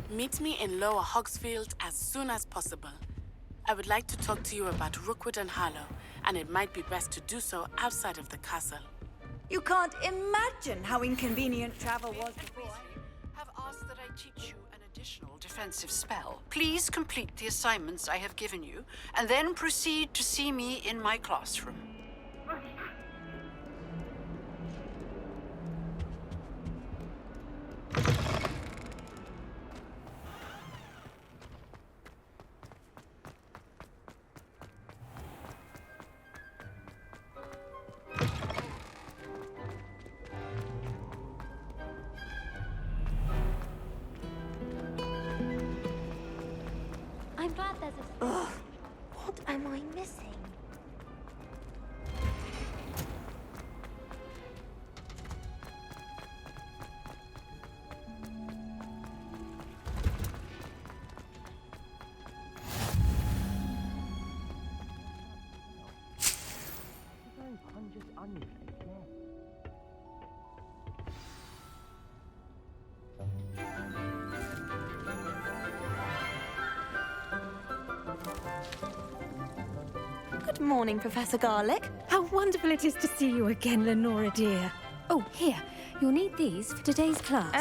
Meet me in Lower Hogsfield as soon as possible. I would like to talk to you about Rookwood and Harlow, and it might be best to do so outside of the castle. You can't imagine how inconvenient travel was before. Have asked that I teach you an additional defensive spell. Please complete the assignments I have given you, and then proceed to see me in my classroom. I'm glad there's a... Ugh, what am I missing? Good morning, Professor Garlick. How wonderful it is to see you again, Lenora dear. Oh, here. You'll need these for today's class.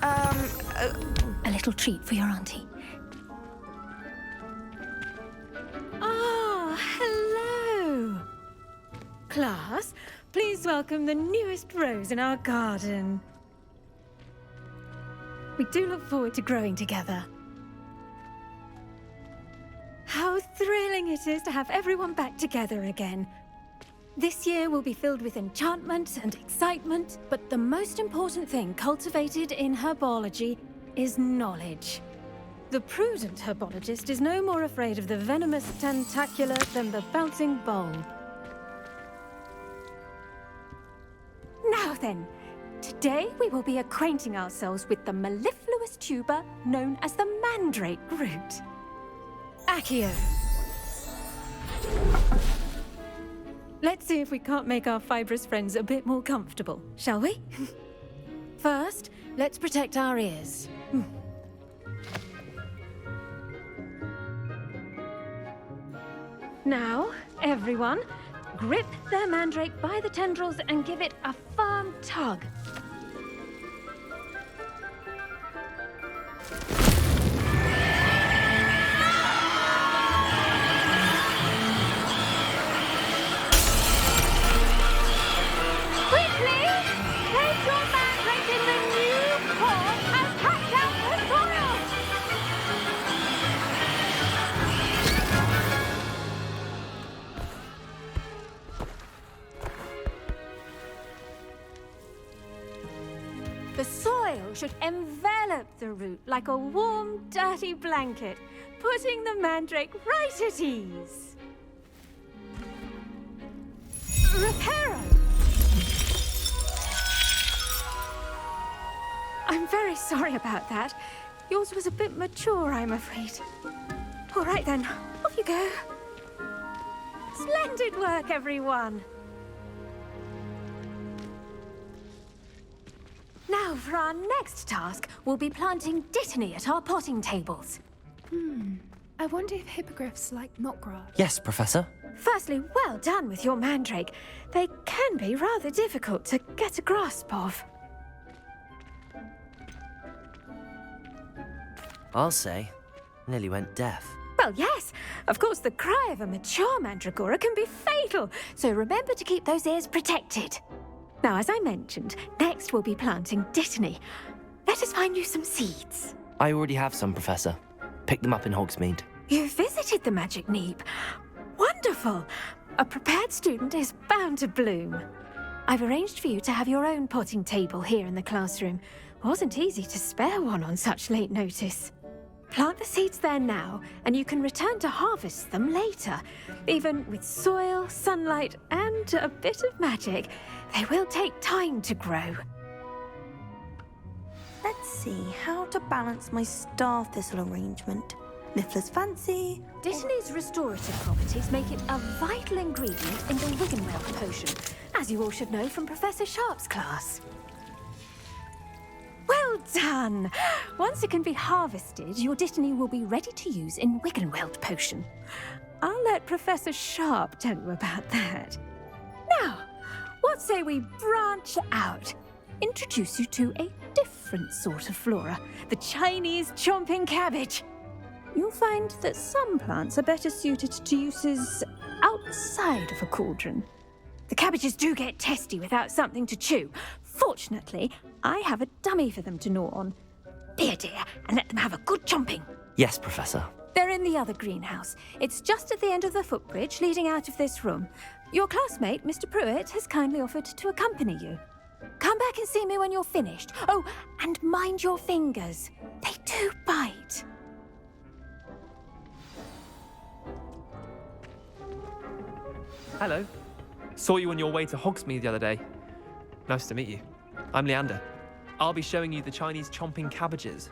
A little treat for your auntie. Oh, hello. Class, please welcome the newest rose in our garden. We do look forward to growing together. How thrilling it is to have everyone back together again. This year will be filled with enchantment and excitement, but the most important thing cultivated in herbology is knowledge. The prudent herbologist is no more afraid of the venomous tentacula than the bouncing bulb. Now then, today we will be acquainting ourselves with the mellifluous tuber known as the mandrake root. Accio. Let's see if we can't make our fibrous friends a bit more comfortable, shall we? First, let's protect our ears. Now, everyone, grip their mandrake by the tendrils and give it a firm tug. The soil should envelop the root like a warm, dirty blanket, putting the mandrake right at ease. Reparo! I'm very sorry about that. Yours was a bit mature, I'm afraid. All right then, off you go. Splendid work, everyone. Now, for our next task, we'll be planting dittany at our potting tables. I wonder if hippogriffs like knotgrass. Yes, Professor. Firstly, well done with your mandrake. They can be rather difficult to get a grasp of. I'll say, nearly went deaf. Well, yes. Of course, the cry of a mature mandragora can be fatal, so remember to keep those ears protected. Now, as I mentioned, next we'll be planting dittany. Let us find you some seeds. I already have some, Professor. Picked them up in Hogsmeade. You visited the Magic Neep. Wonderful! A prepared student is bound to bloom. I've arranged for you to have your own potting table here in the classroom. Wasn't easy to spare one on such late notice. Plant the seeds there now, and you can return to harvest them later. Even with soil, sunlight, and a bit of magic, they will take time to grow. Let's see how to balance my star thistle arrangement. Niffler's fancy. Dittany's restorative properties make it a vital ingredient in the Wiggenweld potion, as you all should know from Professor Sharp's class. Well Well done! Once it can be harvested, your Dittany will be ready to use in Wiggenweld potion. I'll let Professor Sharp tell you about that. Now, what say we branch out? Introduce you to a different sort of flora, the Chinese chomping cabbage. You'll find that some plants are better suited to uses outside of a cauldron. The cabbages do get testy without something to chew. Fortunately, I have a dummy for them to gnaw on. Be a dear and let them have a good chomping. Yes, Professor. They're in the other greenhouse. It's just at the end of the footbridge leading out of this room. Your classmate, Mr. Pruitt, has kindly offered to accompany you. Come back and see me when you're finished. Oh, and mind your fingers. They do bite. Hello. Saw you on your way to Hogsmeade the other day. Nice to meet you. I'm Leander. I'll be showing you the Chinese chomping cabbages.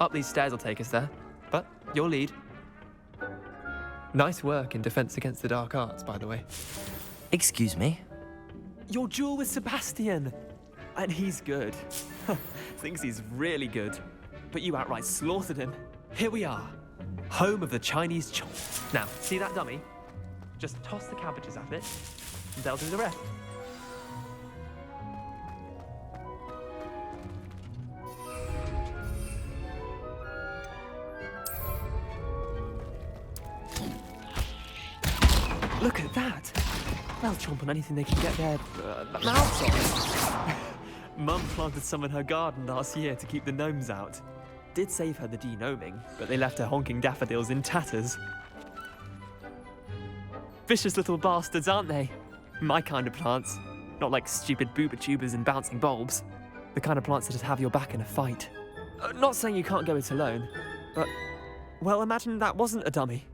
Up these stairs will take us there, but your lead. Nice work in Defense Against the Dark Arts, by the way. Excuse me? Your duel with Sebastian! And he's good. Thinks he's really good. But you outright slaughtered him. Here we are. Home of the Chinese chomp. Now, see that dummy? Just toss the cabbages at it, and they'll do the rest. Look at that! They'll chomp on anything they can get their mouths on. Mum planted some in her garden last year to keep the gnomes out. Did save her the de-gnoming, but they left her honking daffodils in tatters. Vicious little bastards, aren't they? My kind of plants. Not like stupid booba tubers and bouncing bulbs. The kind of plants that just have your back in a fight. Not saying you can't go it alone, but... well, imagine that wasn't a dummy.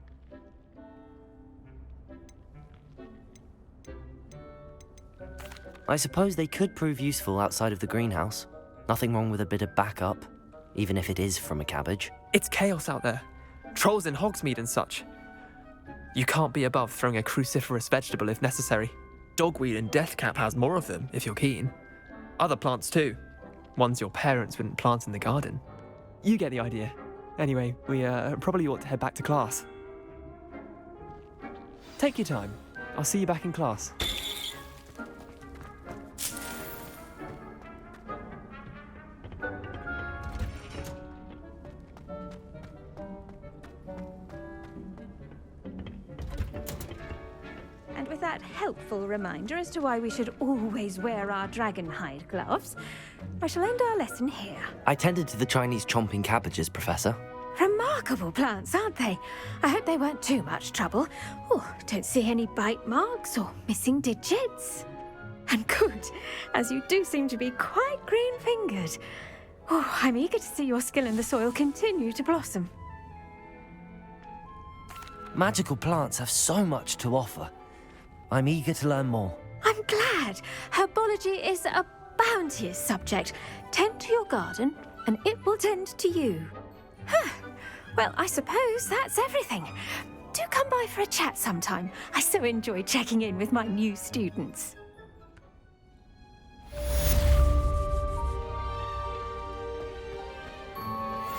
I suppose they could prove useful outside of the greenhouse. Nothing wrong with a bit of backup, even if it is from a cabbage. It's chaos out there. Trolls in Hogsmeade and such. You can't be above throwing a cruciferous vegetable if necessary. Dogweed and deathcap has more of them, if you're keen. Other plants too. Ones your parents wouldn't plant in the garden. You get the idea. Anyway, we probably ought to head back to class. Take your time. I'll see you back in class. Helpful reminder as to why we should always wear our dragonhide gloves, I shall end our lesson here. I tended to the Chinese chomping cabbages, Professor. Remarkable plants, aren't they? I hope they weren't too much trouble. Oh, don't see any bite marks or missing digits. And good, as you do seem to be quite green-fingered. Oh, I'm eager to see your skill in the soil continue to blossom. Magical plants have so much to offer. I'm eager to learn more. I'm glad. Herbology is a bounteous subject. Tend to your garden, and it will tend to you. Well, I suppose that's everything. Do come by for a chat sometime. I so enjoy checking in with my new students.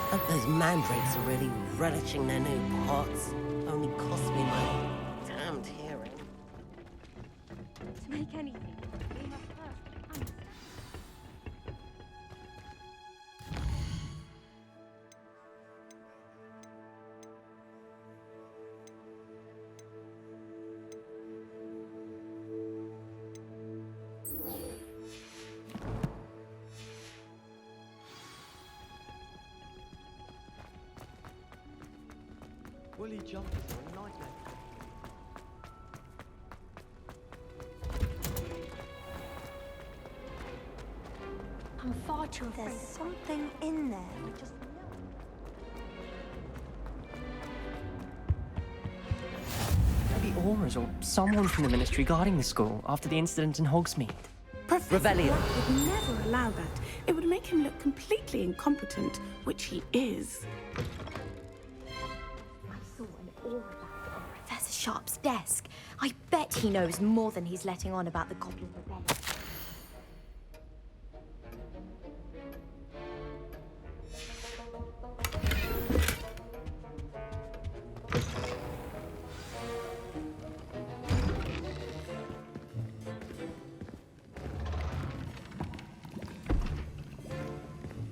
Hope those mandrakes are really relishing their new pots. Only cost me my damned hearing. To make anything, we must first understand. Woolly jumpers are a nightmare. I'm far too afraid. There's something in there. We just Maybe Aura's or someone from the Ministry guarding the school after the incident in Hogsmeade. Professor Rebellion. Black would never allow that. It would make him look completely incompetent, which he is. I saw an aura bag on Professor Sharp's desk. I bet he knows more than he's letting on about the Goblin Rebellion.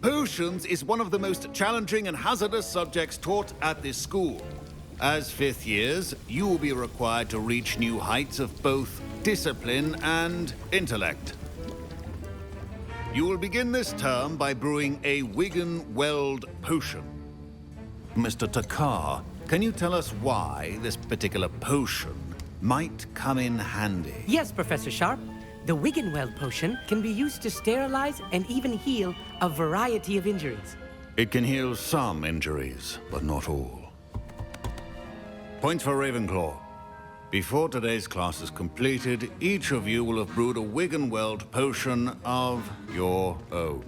Potions is one of the most challenging and hazardous subjects taught at this school. As fifth years, you will be required to reach new heights of both discipline and intellect. You will begin this term by brewing a Wigan-Weld potion. Mr. Takar, can you tell us why this particular potion might come in handy? Yes, Professor Sharp. The Wigan-Weld potion can be used to sterilize and even heal a variety of injuries. It can heal some injuries, but not all. Points for Ravenclaw. Before today's class is completed, each of you will have brewed a Wigan-Weld potion of your own.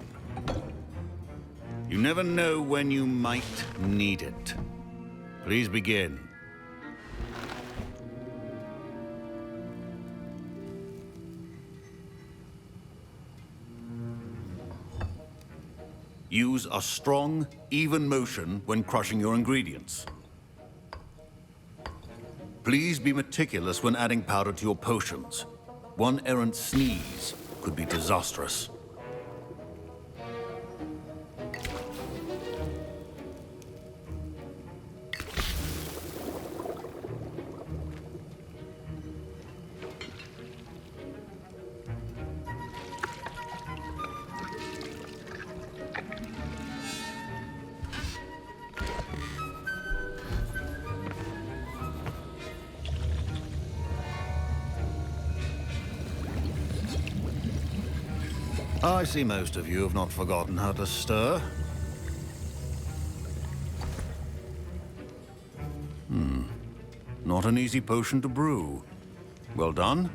You never know when you might need it. Please begin. Use a strong, even motion when crushing your ingredients. Please be meticulous when adding powder to your potions. One errant sneeze could be disastrous. I see most of you have not forgotten how to stir. Not an easy potion to brew. Well done.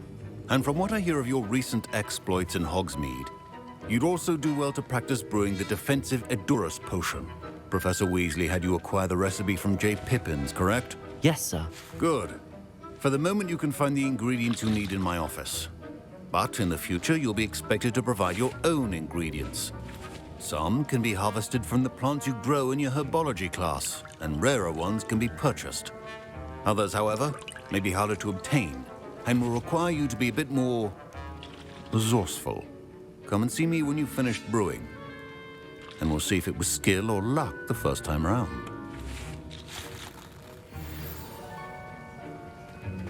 And from what I hear of your recent exploits in Hogsmeade, you'd also do well to practice brewing the defensive Edurus potion. Professor Weasley had you acquire the recipe from J. Pippin's, correct? Yes, sir. Good. For the moment, you can find the ingredients you need in my office. But in the future, you'll be expected to provide your own ingredients. Some can be harvested from the plants you grow in your herbology class, and rarer ones can be purchased. Others, however, may be harder to obtain, and will require you to be a bit more resourceful. Come and see me when you've finished brewing, and we'll see if it was skill or luck the first time around.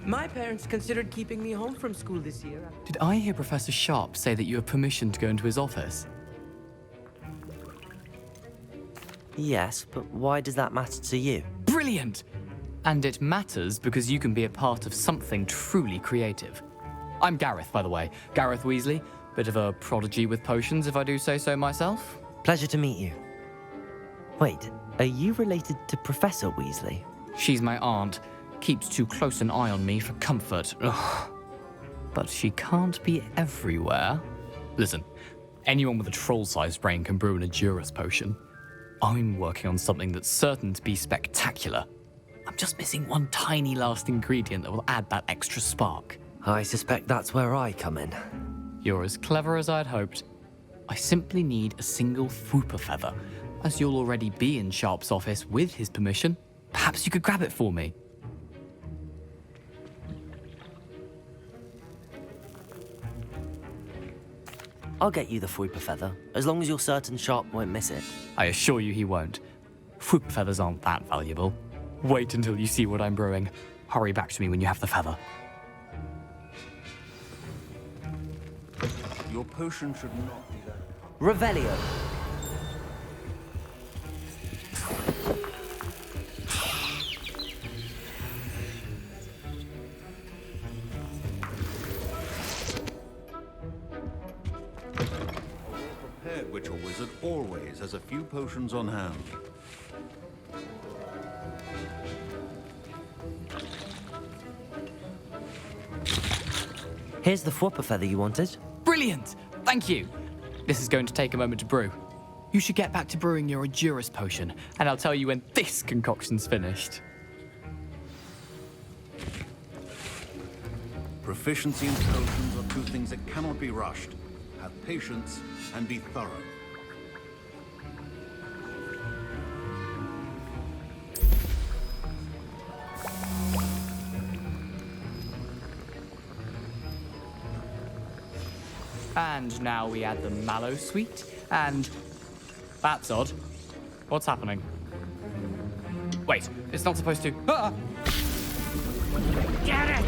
My parents considered keeping me home from school this year. Did I hear Professor Sharp say that you have permission to go into his office? Yes, but why does that matter to you? Brilliant! And it matters because you can be a part of something truly creative. I'm Gareth, by the way. Gareth Weasley. Bit of a prodigy with potions, if I do say so myself. Pleasure to meet you. Wait, are you related to Professor Weasley? She's my aunt. Keeps too close an eye on me for comfort. Ugh. But she can't be everywhere. Listen, anyone with a troll-sized brain can brew an Edurus potion. I'm working on something that's certain to be spectacular. I'm just missing one tiny last ingredient that will add that extra spark. I suspect that's where I come in. You're as clever as I'd hoped. I simply need a single Fwooper feather. As you'll already be in Sharp's office with his permission, perhaps you could grab it for me. I'll get you the Fwooper feather, as long as you're certain Sharp won't miss it. I assure you he won't. Fwooper feathers aren't that valuable. Wait until you see what I'm brewing. Hurry back to me when you have the feather. Your potion should not be there. Revelio. Prepared witch or wizard always has a few potions on hand. Here's the Fwooper feather you wanted. Brilliant! Thank you! This is going to take a moment to brew. You should get back to brewing your Edurus potion, and I'll tell you when this concoction's finished. Proficiency in potions are two things that cannot be rushed. Have patience and be thorough. And now we add the mallow sweet, and That's odd. What's happening? Wait, it's not supposed to... Ah! Get it!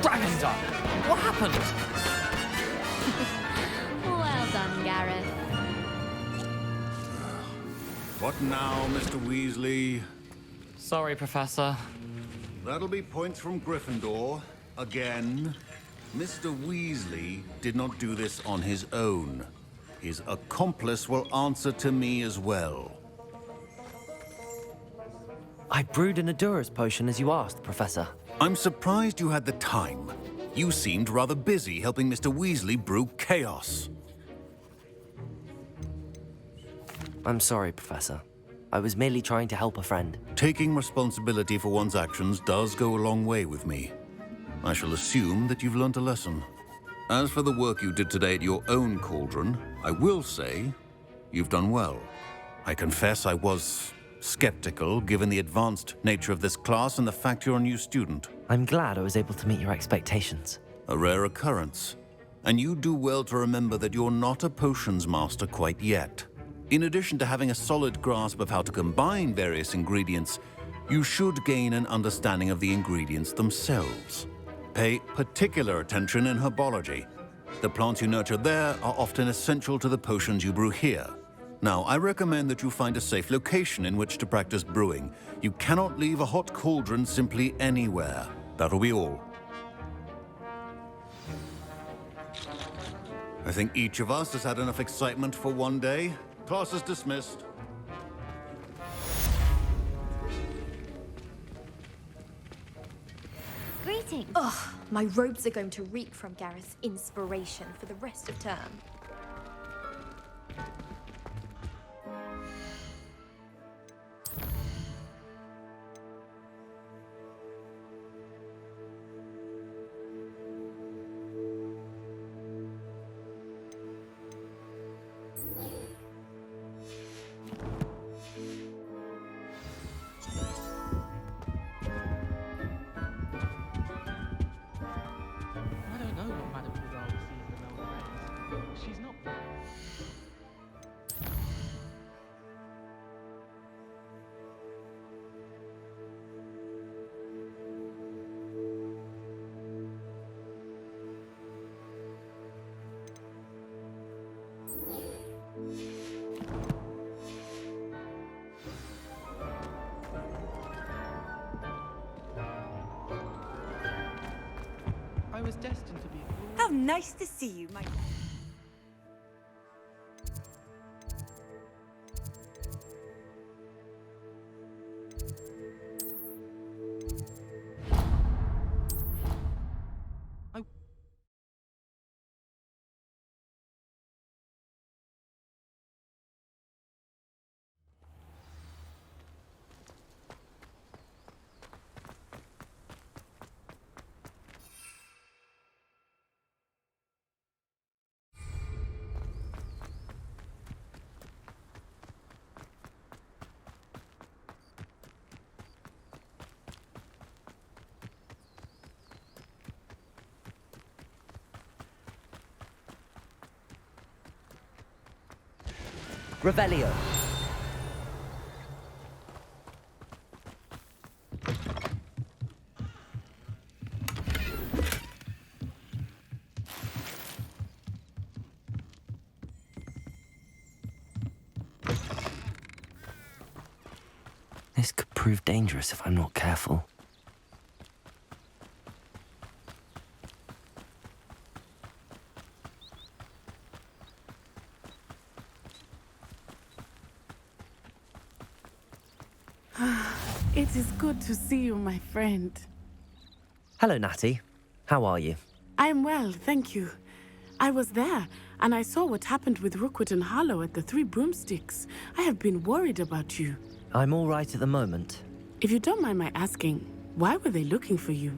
Dragon's up! What happened? Well done, Gareth. What now, Mr. Weasley? Sorry, Professor. That'll be points from Gryffindor. Again. Mr. Weasley did not do this on his own. His accomplice will answer to me as well. I brewed an Adura's potion as you asked, Professor. I'm surprised you had the time. You seemed rather busy helping Mr. Weasley brew chaos. I'm sorry, Professor. I was merely trying to help a friend. Taking responsibility for one's actions does go a long way with me. I shall assume that you've learnt a lesson. As for the work you did today at your own cauldron, I will say you've done well. I confess I was skeptical, given the advanced nature of this class and the fact you're a new student. I'm glad I was able to meet your expectations. A rare occurrence. And you do well to remember that you're not a potions master quite yet. In addition to having a solid grasp of how to combine various ingredients, you should gain an understanding of the ingredients themselves. Pay particular attention in herbology. The plants you nurture there are often essential to the potions you brew here. Now, I recommend that you find a safe location in which to practice brewing. You cannot leave a hot cauldron simply anywhere. That'll be all. I think each of us has had enough excitement for one day. Class is dismissed. Greetings. Ugh, my robes are going to reek from Gareth's inspiration for the rest of term. I was destined to be. How nice to see you, my... Revelio. This could prove dangerous if I'm not careful. It is good to see you, my friend. Hello, Natty. How are you? I'm well, thank you. I was there, and I saw what happened with Rukwood and Harlow at the Three Broomsticks. I have been worried about you. I'm all right at the moment. If you don't mind my asking, why were they looking for you?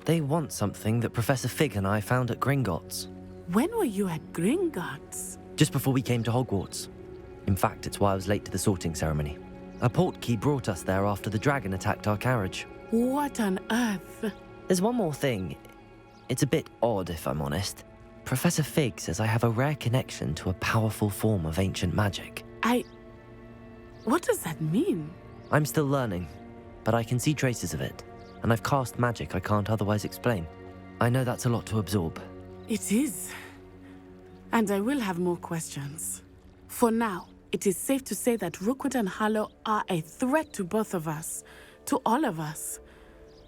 They want something that Professor Fig and I found at Gringotts. When were you at Gringotts? Just before we came to Hogwarts. In fact, it's why I was late to the sorting ceremony. A portkey brought us there after the dragon attacked our carriage. What on earth? There's one more thing. It's a bit odd, if I'm honest. Professor Fig says I have a rare connection to a powerful form of ancient magic. What does that mean? I'm still learning, but I can see traces of it, and I've cast magic I can't otherwise explain. I know that's a lot to absorb. It is. And I will have more questions. For now, it is safe to say that Rookwood and Harlow are a threat to both of us, to all of us,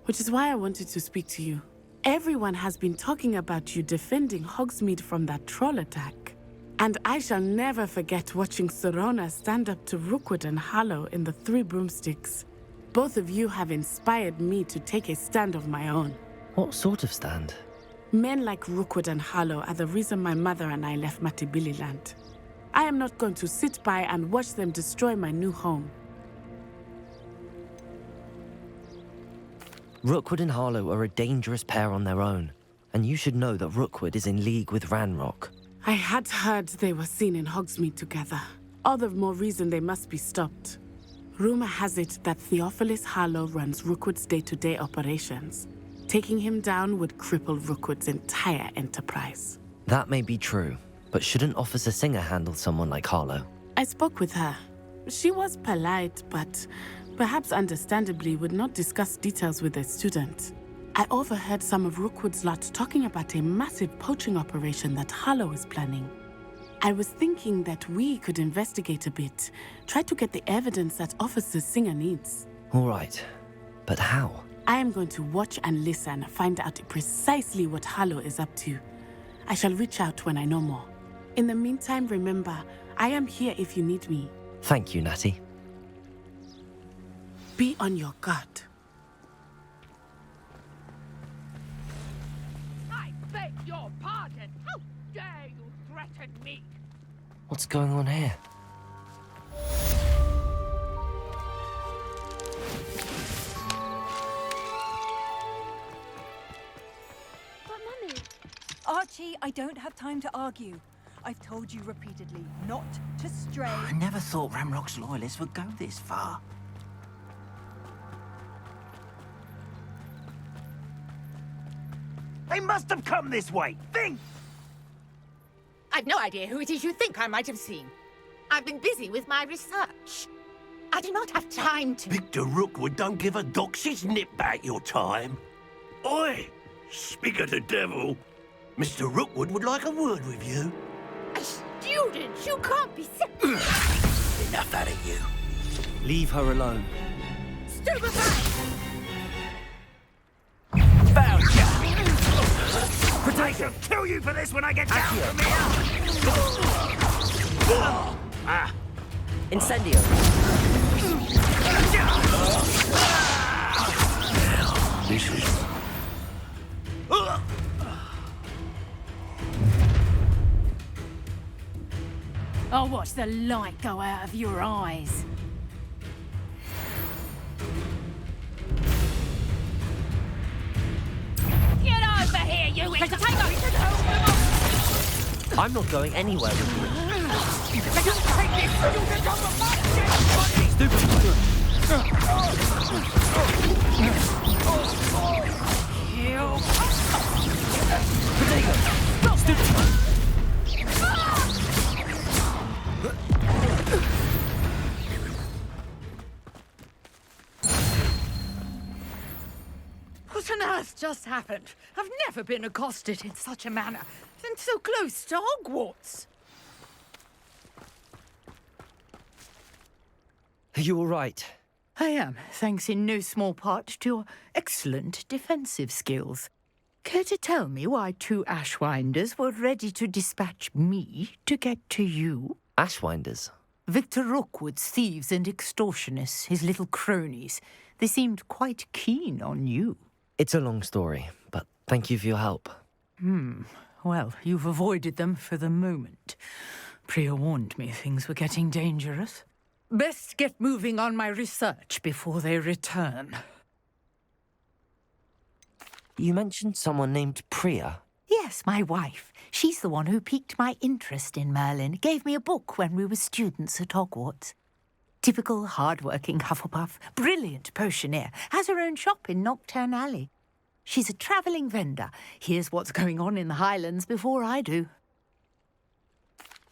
which is why I wanted to speak to you. Everyone has been talking about you defending Hogsmeade from that troll attack. And I shall never forget watching Serona stand up to Rookwood and Harlow in the Three Broomsticks. Both of you have inspired me to take a stand of my own. What sort of stand? Men like Rookwood and Harlow are the reason my mother and I left Matabeleland. I am not going to sit by and watch them destroy my new home. Rookwood and Harlow are a dangerous pair on their own, and you should know that Rookwood is in league with Ranrok. I had heard they were seen in Hogsmeade together. All the more reason they must be stopped. Rumor has it that Theophilus Harlow runs Rookwood's day-to-day operations. Taking him down would cripple Rookwood's entire enterprise. That may be true, but shouldn't Officer Singer handle someone like Harlow? I spoke with her. She was polite, but perhaps understandably would not discuss details with a student. I overheard some of Rookwood's lot talking about a massive poaching operation that Harlow is planning. I was thinking that we could investigate a bit, try to get the evidence that Officer Singer needs. All right, but how? I am going to watch and listen, find out precisely what Harlow is up to. I shall reach out when I know more. In the meantime, remember, I am here if you need me. Thank you, Natty. Be on your guard. I beg your pardon. How dare you threaten me? What's going on here? But Mummy... Archie, I don't have time to argue. I've told you repeatedly not to stray. I never thought Ranrock's loyalists would go this far. They must have come this way. Think! I've no idea who it is you think I might have seen. I've been busy with my research. I do not have time to... Victor Rookwood don't give a doxy's nip back your time. Oi! Speak of the devil. Mr. Rookwood would like a word with you. A student? You can't be... Enough out of you. Leave her alone. Stupefy! Found ya! I shall kill you for this when I get down from here! Incendio. This is... I'll watch the light go out of your eyes. Get over here, you potato! I'm not going anywhere with you. What on earth just happened? I've never been accosted in such a manner, and so close to Hogwarts. Are you all right? I am, thanks in no small part to your excellent defensive skills. Care to tell me why two Ashwinders were ready to dispatch me to get to you? Ashwinders? Victor Rookwood's thieves and extortionists, his little cronies. They seemed quite keen on you. It's a long story, but thank you for your help. Well, you've avoided them for the moment. Priya warned me things were getting dangerous. Best get moving on my research before they return. You mentioned someone named Priya. Yes, my wife. She's the one who piqued my interest in Merlin. Gave me a book when we were students at Hogwarts. Typical hard-working Hufflepuff, brilliant potioneer, has her own shop in Knockturn Alley. She's a travelling vendor. Hears what's going on in the Highlands before I do.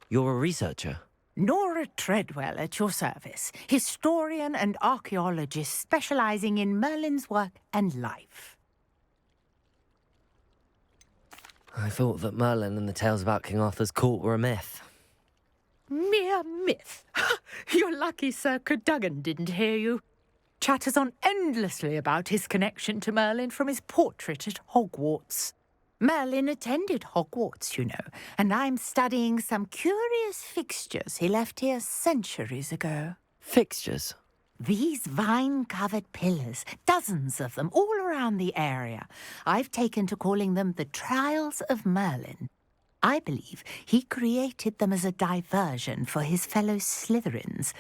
You're a researcher? Nora Treadwell at your service. Historian and archaeologist specialising in Merlin's work and life. I thought that Merlin and the tales about King Arthur's court were a myth. Mere myth. You're lucky Sir Cadogan didn't hear you. Chatters on endlessly about his connection to Merlin from his portrait at Hogwarts. Merlin attended Hogwarts, you know, and I'm studying some curious fixtures he left here centuries ago. Fixtures? These vine-covered pillars, dozens of them, all around the area. I've taken to calling them the Trials of Merlin. I believe he created them as a diversion for his fellow Slytherins.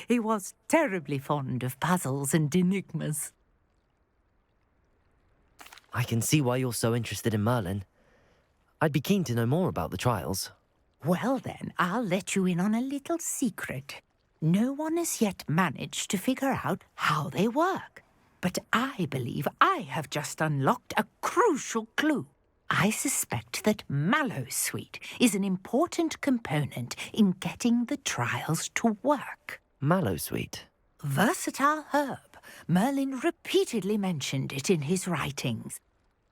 He was terribly fond of puzzles and enigmas. I can see why you're so interested in Merlin. I'd be keen to know more about the trials. Well then, I'll let you in on a little secret. No one has yet managed to figure out how they work. But I believe I have just unlocked a crucial clue. I suspect that mallowsweet is an important component in getting the trials to work. Mallowsweet? Versatile herb. Merlin repeatedly mentioned it in his writings.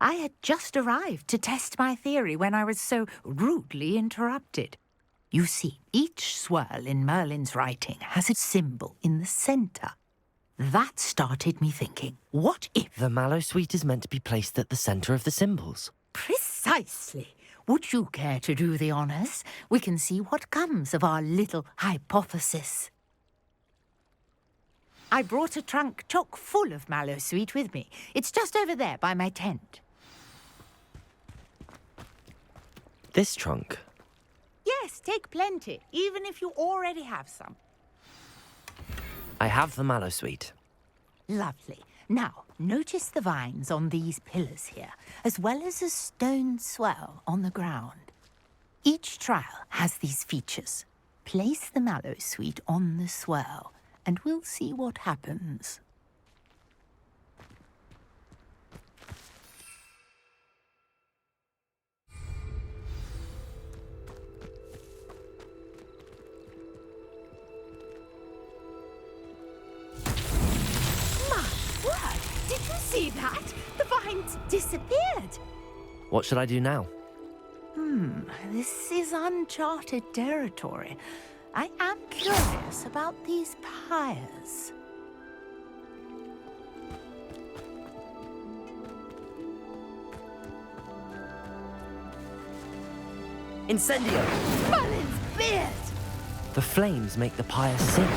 I had just arrived to test my theory when I was so rudely interrupted. You see, each swirl in Merlin's writing has a symbol in the centre. That started me thinking, what if... The mallowsweet is meant to be placed at the centre of the symbols. Precisely. Would you care to do the honours? We can see what comes of our little hypothesis. I brought a trunk chock full of mallowsweet with me. It's just over there by my tent. This trunk? Yes, take plenty, even if you already have some. I have the mallowsweet. Lovely. Now, notice the vines on these pillars here, as well as a stone swell on the ground. Each trial has these features. Place the mallowsweet on the swell, and we'll see what happens. Did you see that? The vines disappeared. What should I do now? This is uncharted territory. I am curious about these pyres. Incendio! Merlin's beard! The flames make the pyre sing.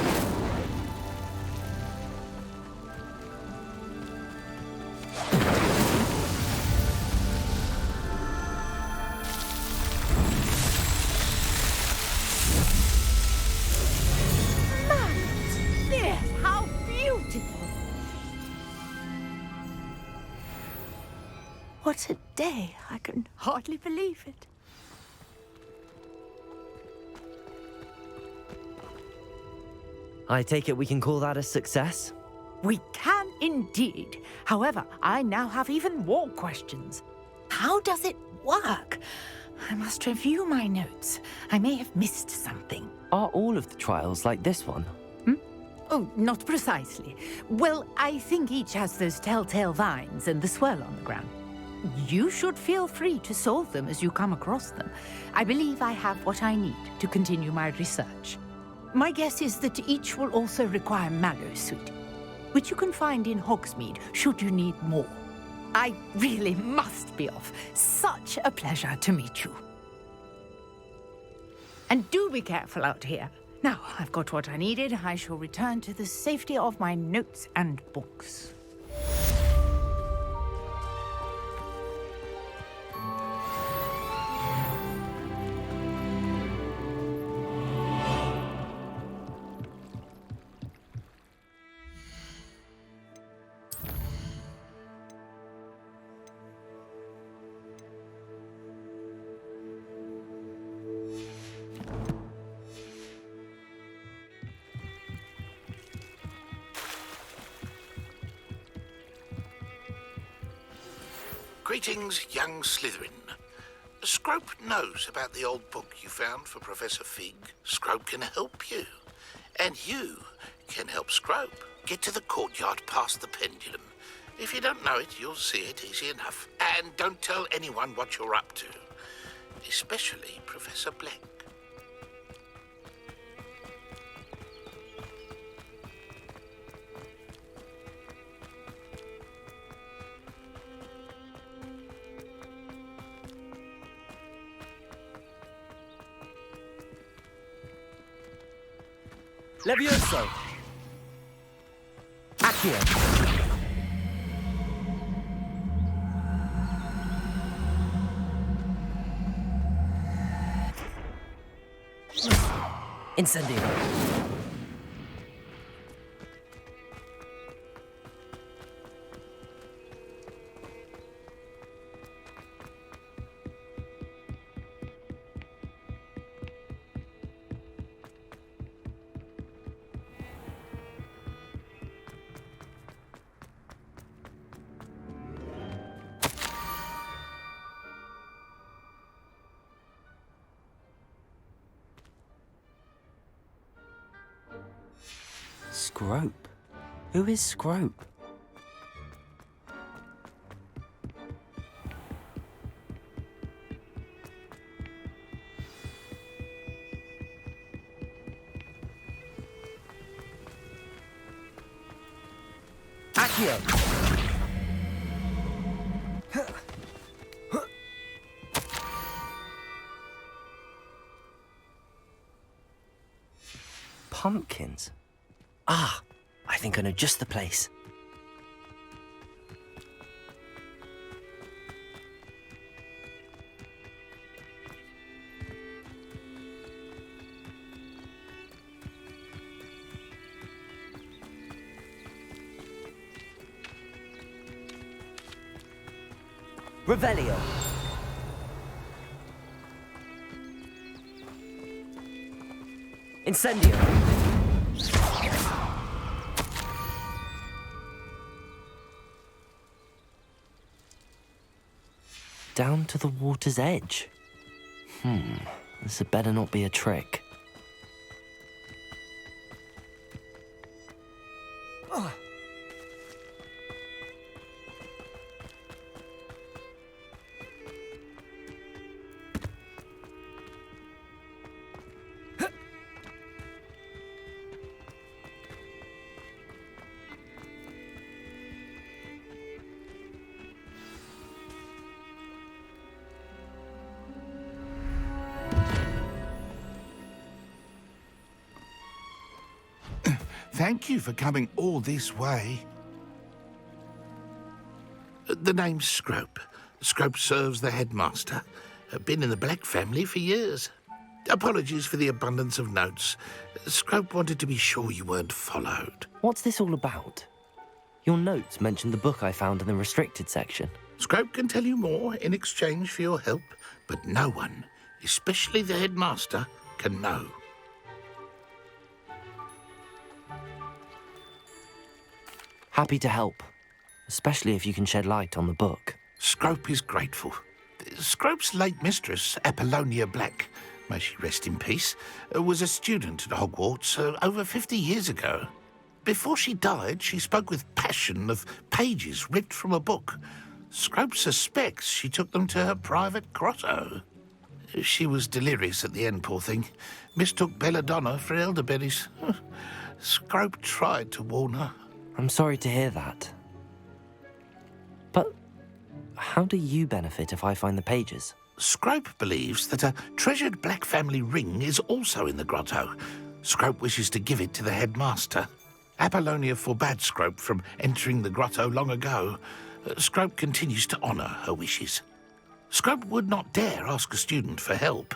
What a day! I can hardly believe it. I take it we can call that a success? We can indeed. However, I now have even more questions. How does it work? I must review my notes. I may have missed something. Are all of the trials like this one? Oh, not precisely. Well, I think each has those telltale vines and the swirl on the ground. You should feel free to solve them as you come across them. I believe I have what I need to continue my research. My guess is that each will also require mallowsweet, which you can find in Hogsmeade should you need more. I really must be off. Such a pleasure to meet you. And do be careful out here. Now, I've got what I needed. I shall return to the safety of my notes and books. Greetings, young Slytherin. Scrope knows about the old book you found for Professor Fig. Scrope can help you. And you can help Scrope get to the courtyard past the pendulum. If you don't know it, you'll see it easy enough. And don't tell anyone what you're up to. Especially Professor Black. Levioso! Accio! Incendio! Scrope? Who is Scrope? Accio! Pumpkins? Ah, I think I know just the place. Revelio. Incendio. Down to the water's edge. This had better not be a trick. Thank you for coming all this way. The name's Scrope. Scrope serves the headmaster. Been in the Black family for years. Apologies for the abundance of notes. Scrope wanted to be sure you weren't followed. What's this all about? Your notes mentioned the book I found in the restricted section. Scrope can tell you more in exchange for your help, but no one, especially the headmaster, can know. Happy to help, especially if you can shed light on the book. Scrope is grateful. Scrope's late mistress, Apollonia Black, may she rest in peace, was a student at Hogwarts over 50 years ago. Before she died, she spoke with passion of pages ripped from a book. Scrope suspects she took them to her private grotto. She was delirious at the end, poor thing. Mistook belladonna for elderberries. Scrope tried to warn her. I'm sorry to hear that. But how do you benefit if I find the pages? Scrope believes that a treasured Black family ring is also in the grotto. Scrope wishes to give it to the headmaster. Apollonia forbade Scrope from entering the grotto long ago. Scrope continues to honour her wishes. Scrope would not dare ask a student for help,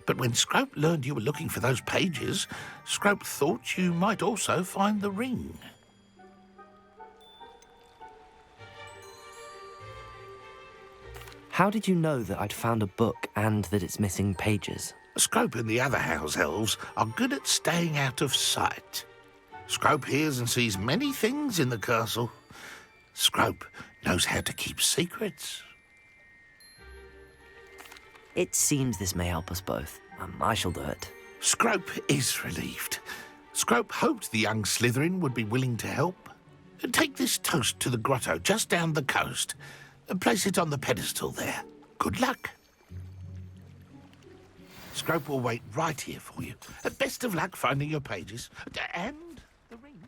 but when Scrope learned you were looking for those pages, Scrope thought you might also find the ring. How did you know that I'd found a book and that it's missing pages? Scrope and the other house elves are good at staying out of sight. Scrope hears and sees many things in the castle. Scrope knows how to keep secrets. It seems this may help us both. I shall do it. Scrope is relieved. Scrope hoped the young Slytherin would be willing to help. Take this toast to the grotto just down the coast. Place it on the pedestal there. Good luck. Scrope will wait right here for you. Best of luck finding your pages. And the ring.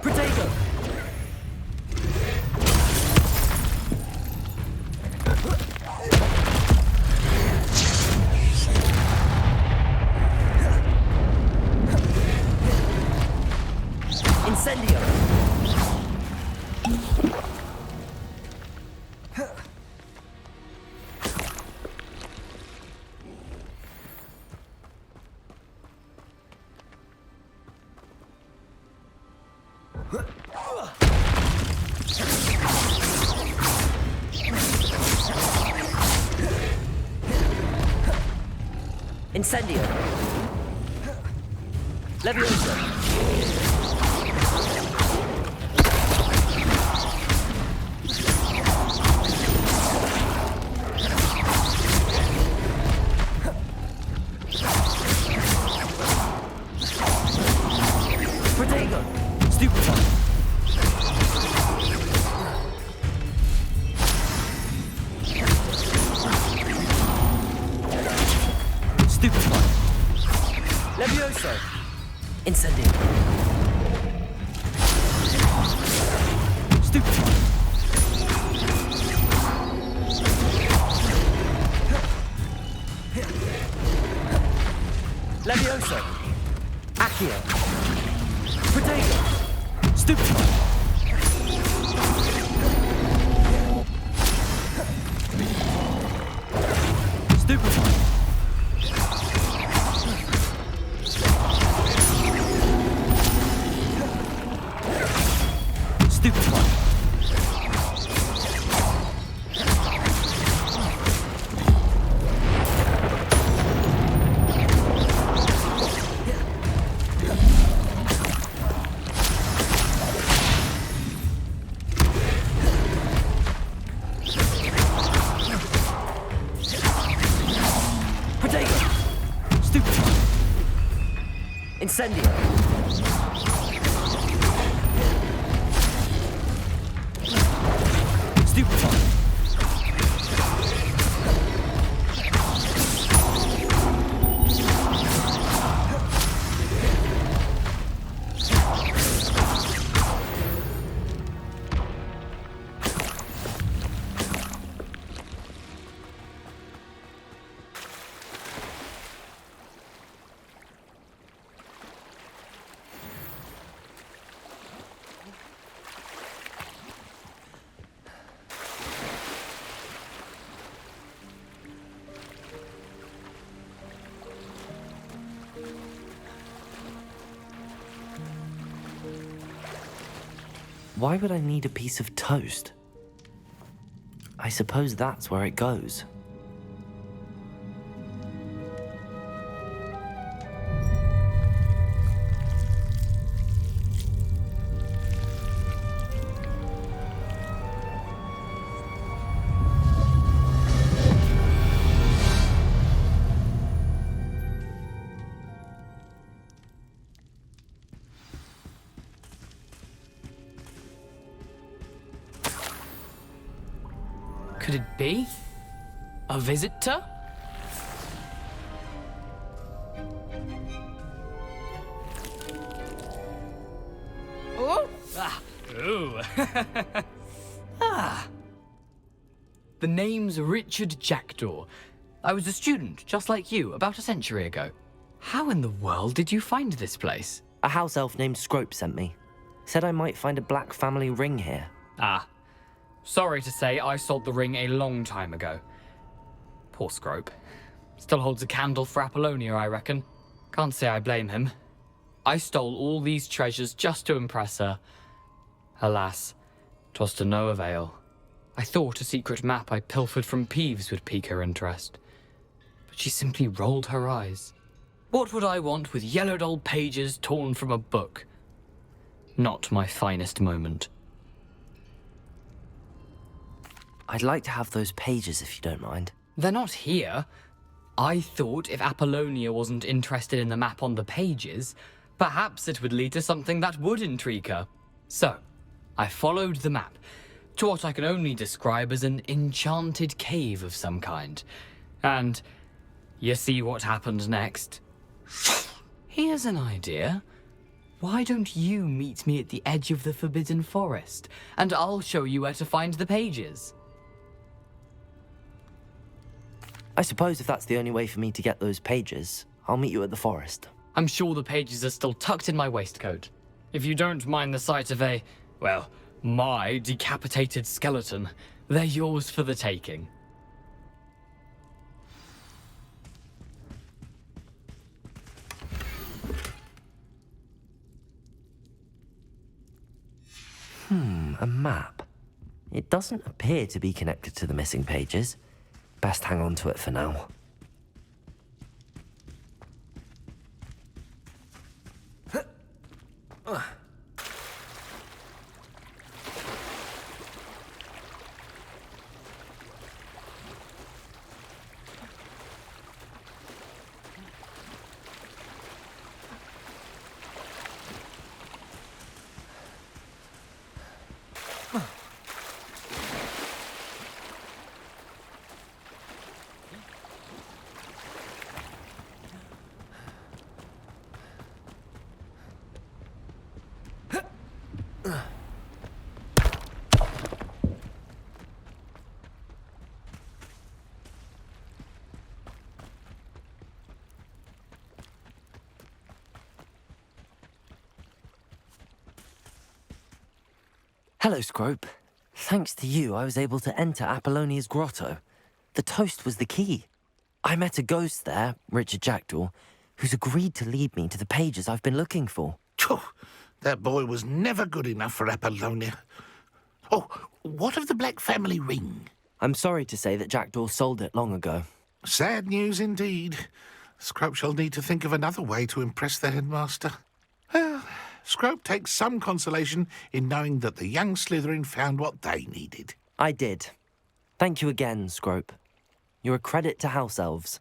Protego! Incendio! Incendio! Leviosa! Protego! Stupefy! Stupefy! Levioso! Incendio! Stupefy! Levioso! Accio! Protego! Stupefy! Stupefy! Stupefy! Incendio! Stupefy! Why would I need a piece of toast? I suppose that's where it goes. Could it be? A visitor? Oh! Ah! Ooh! Ah! The name's Richard Jackdaw. I was a student, just like you, about a century ago. How in the world did you find this place? A house elf named Scrope sent me. Said I might find a black family ring here. Ah. Sorry to say, I sold the ring a long time ago. Poor Scrope. Still holds a candle for Apollonia, I reckon. Can't say I blame him. I stole all these treasures just to impress her. Alas, 'twas to no avail. I thought a secret map I pilfered from Peeves would pique her interest. But but she simply rolled her eyes. What would I want with yellowed old pages torn from a book? Not my finest moment. I'd like to have those pages if you don't mind. They're not here. I thought if Apollonia wasn't interested in the map on the pages, perhaps it would lead to something that would intrigue her. So, I followed the map to what I can only describe as an enchanted cave of some kind. And you see what happened next? Here's an idea. Why don't you meet me at the edge of the Forbidden Forest, and I'll show you where to find the pages? I suppose if that's the only way for me to get those pages, I'll meet you at the forest. I'm sure the pages are still tucked in my waistcoat. If you don't mind the sight of a, well, my decapitated skeleton, they're yours for the taking. A map. It doesn't appear to be connected to the missing pages. Best hang on to it for now. Hello, Scrope. Thanks to you, I was able to enter Apollonia's grotto. The toast was the key. I met a ghost there, Richard Jackdaw, who's agreed to lead me to the pages I've been looking for. Phew, that boy was never good enough for Apollonia. Oh, what of the Black family ring? I'm sorry to say that Jackdaw sold it long ago. Sad news indeed. Scrope shall need to think of another way to impress the headmaster. Well, Scrope takes some consolation in knowing that the young Slytherin found what they needed. I did. Thank you again, Scrope. You're a credit to House Elves.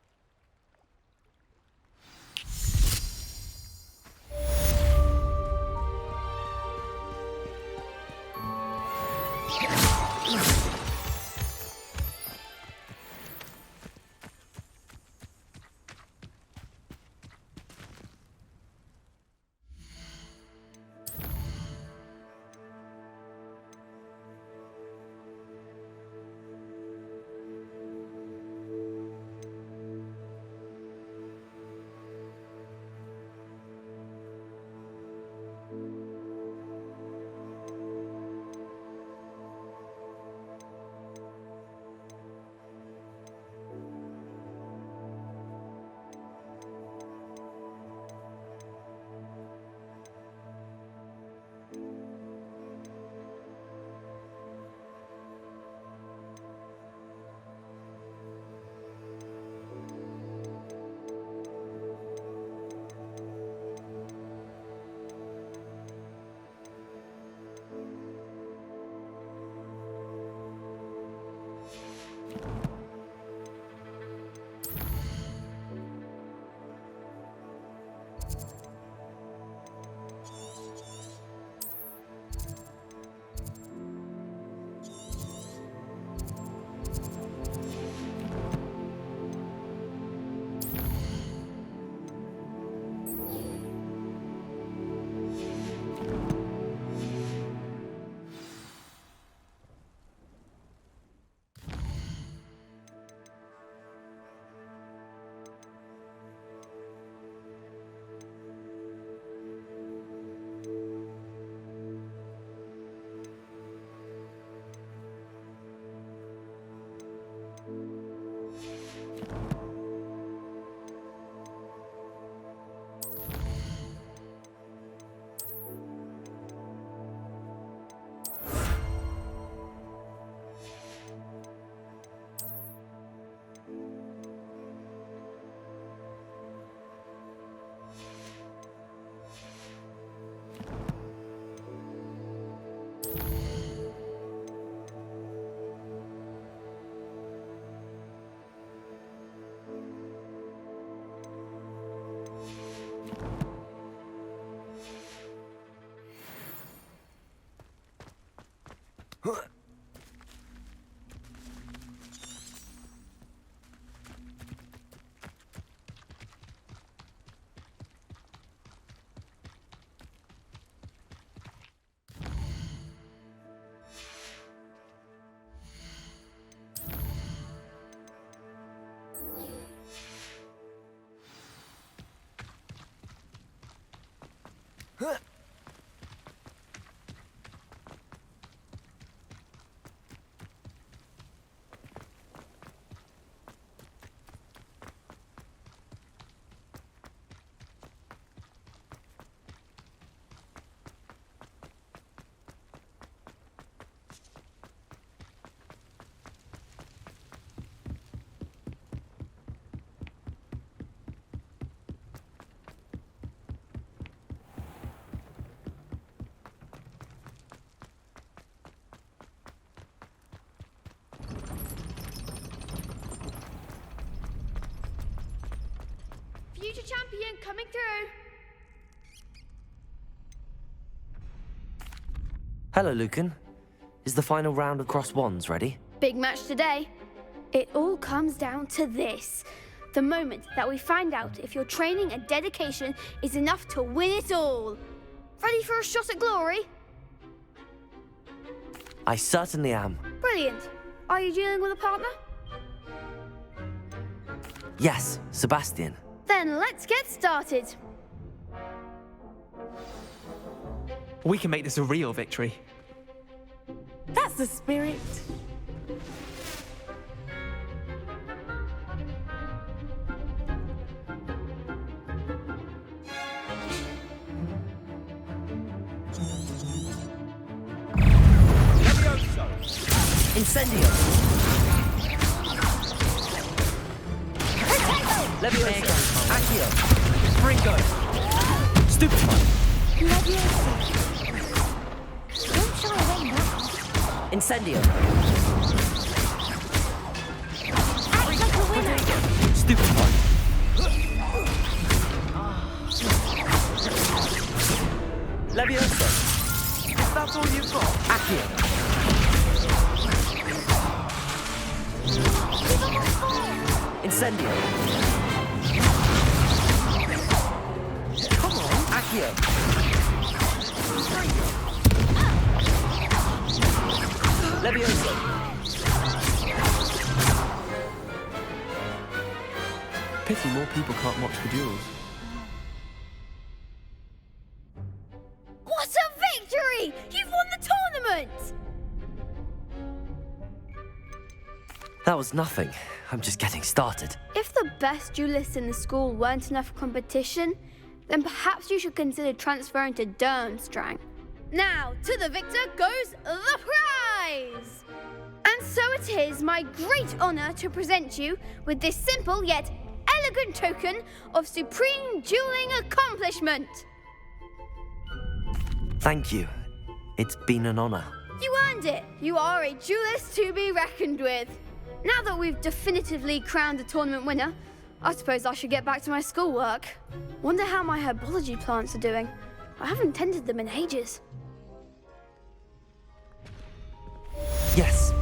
Future champion coming through. Hello, Lucan. Is the final round of Cross Wands ready? Big match today. It all comes down to this. The moment that we find out if your training and dedication is enough to win it all. Ready for a shot at glory? I certainly am. Brilliant. Are you dealing with a partner? Yes, Sebastian. Then let's get started. We can make this a real victory. That's the spirit. Incendio! Levioso! Accio! Springo! Stupefy! Levioso! Don't shy away now. Incendio! Act like a winner! Stupefy! Levioso! Is that all you've got? Accio! Incendio! Come on! Accio! Levioso! Pity more people can't watch the duels. What a victory! You've won the tournament! That was nothing. I'm just getting started. If the best duelists in the school weren't enough competition, then perhaps you should consider transferring to Durmstrang. Now, to the victor goes the prize! And so it is my great honor to present you with this simple yet elegant token of supreme dueling accomplishment. Thank you. It's been an honor. You earned it. You are a duelist to be reckoned with. Now that we've definitively crowned the tournament winner, I suppose I should get back to my schoolwork. Wonder how my herbology plants are doing. I haven't tended them in ages. Yes.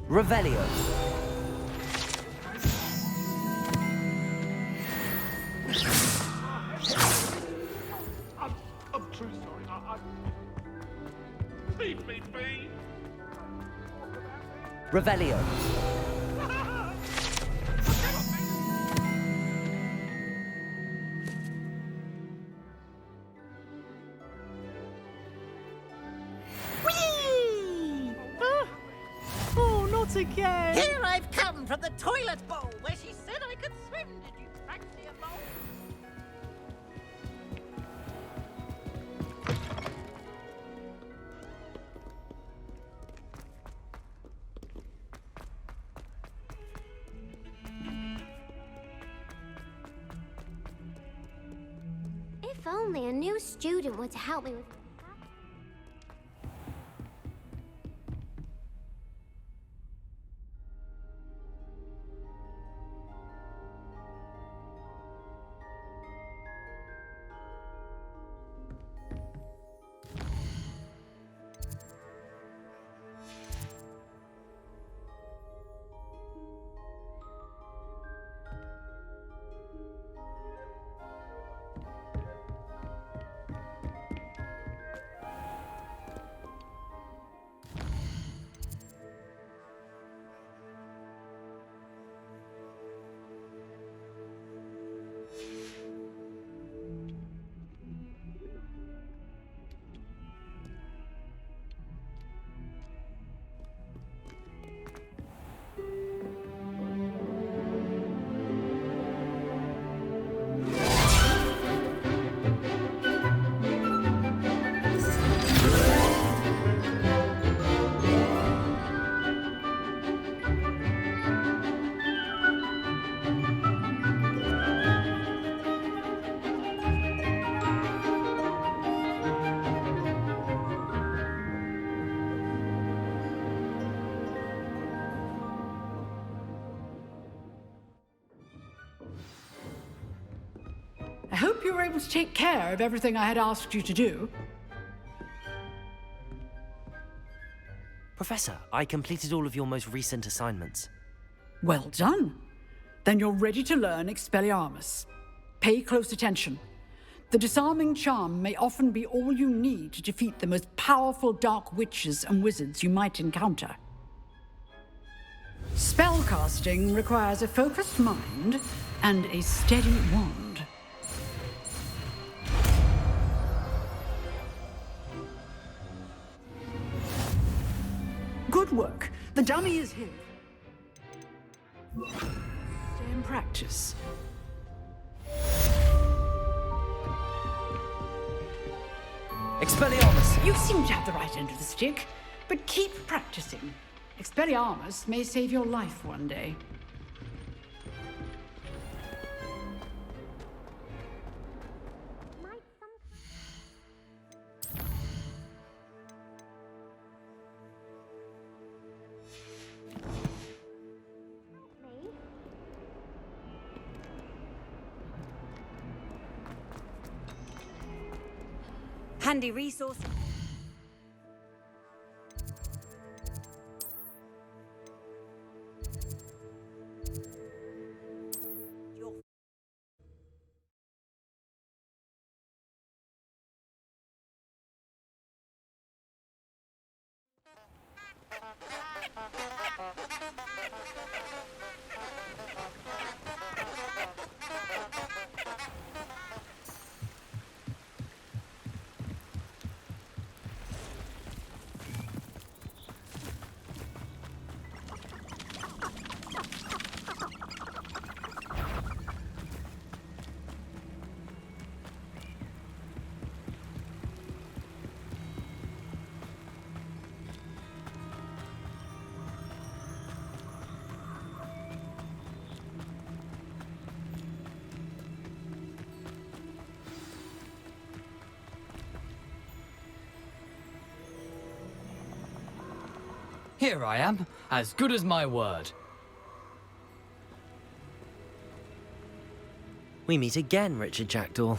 Revelio. I'm truly sorry. Leave me be. Revelio. Not again! Here I've come from the toilet bowl where she said I could swim. Did you fancy a bowl? If only a new student were to help me with... I hope you were able to take care of everything I had asked you to do. Professor, I completed all of your most recent assignments. Well done. Then you're ready to learn Expelliarmus. Pay close attention. The disarming charm may often be all you need to defeat the most powerful dark witches and wizards you might encounter. Spellcasting requires a focused mind and a steady wand. Good work. The dummy is here. Stay in practice. Expelliarmus! You seem to have the right end of the stick, but keep practicing. Expelliarmus may save your life one day. Handy resource. Here I am, as good as my word. We meet again, Richard Jackdaw.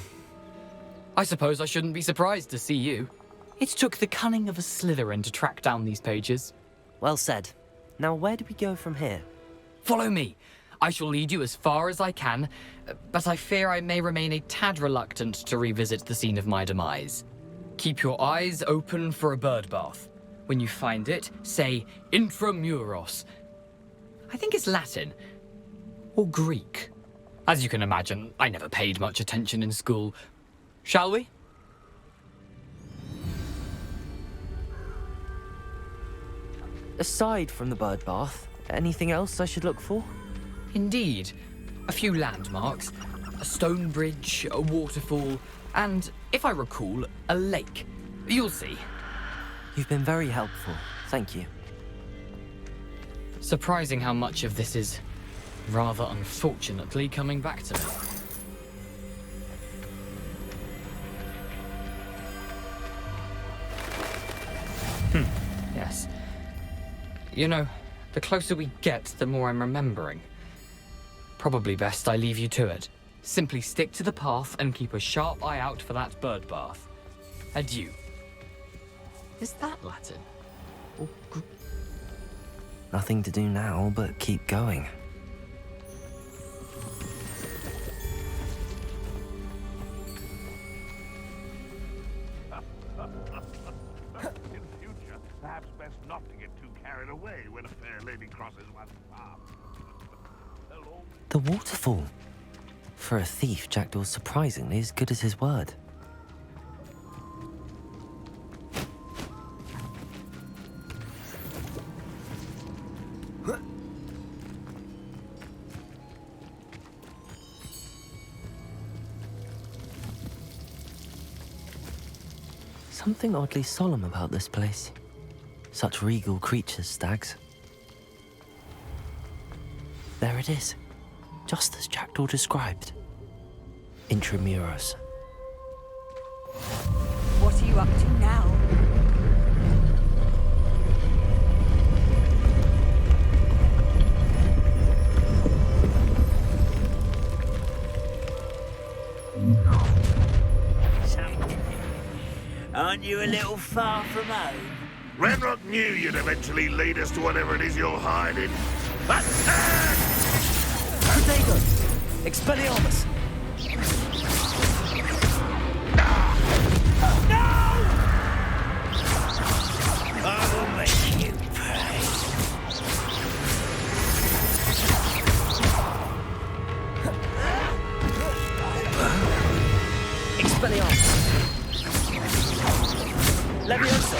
I suppose I shouldn't be surprised to see you. It took the cunning of a Slytherin to track down these pages. Well said. Now where do we go from here? Follow me. I shall lead you as far as I can, but I fear I may remain a tad reluctant to revisit the scene of my demise. Keep your eyes open for a bird bath. When you find it, say intramuros. I think it's Latin. Or Greek. As you can imagine, I never paid much attention in school. Shall we? Aside from the bird bath, anything else I should look for? Indeed. A few landmarks, a stone bridge, a waterfall, and, if I recall, a lake. You'll see. You've been very helpful. Thank you. Surprising how much of this is, rather unfortunately, coming back to me. Yes. You know, the closer we get, the more I'm remembering. Probably best I leave you to it. Simply stick to the path and keep a sharp eye out for that bird bath. Adieu. Is that Latin? Nothing to do now but keep going. In future, perhaps best not to get too carried away when a fair lady crosses one's path. The waterfall. For a thief, Jackdaw's surprisingly as good as his word. Something oddly solemn about this place. Such regal creatures, stags. There it is, just as Jackdaw described. Intramuros. What are you up to now? Aren't you a little far from home? Ranrok knew you'd eventually lead us to whatever it is you're hiding. Attack! Protego! Expelliarmus! I will make you pray. Expelliarmus! Leviosa!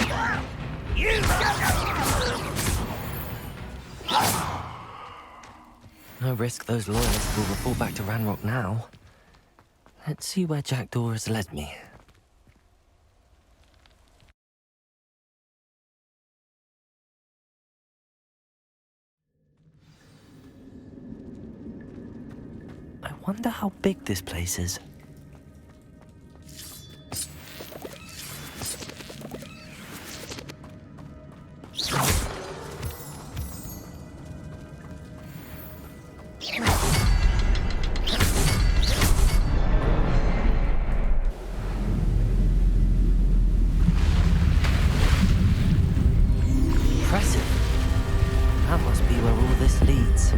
No risk those loyalists will report back to Ranrok now. Let's see where Jackdaw has led me. I wonder how big this place is. Impressive. That must be where all this leads.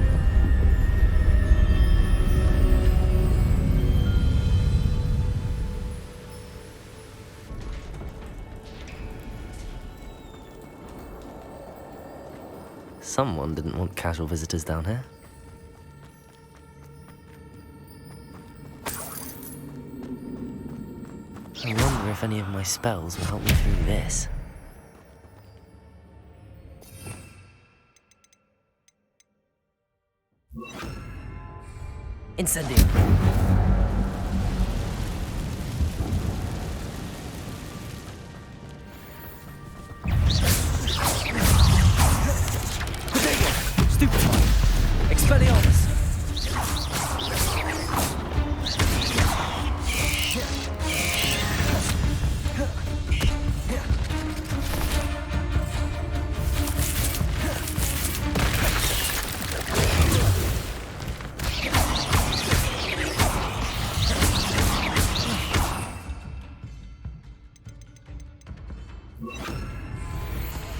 Someone didn't want casual visitors down here. I wonder if any of my spells will help me through this. Incendio. Stupefy. Expelliarmus.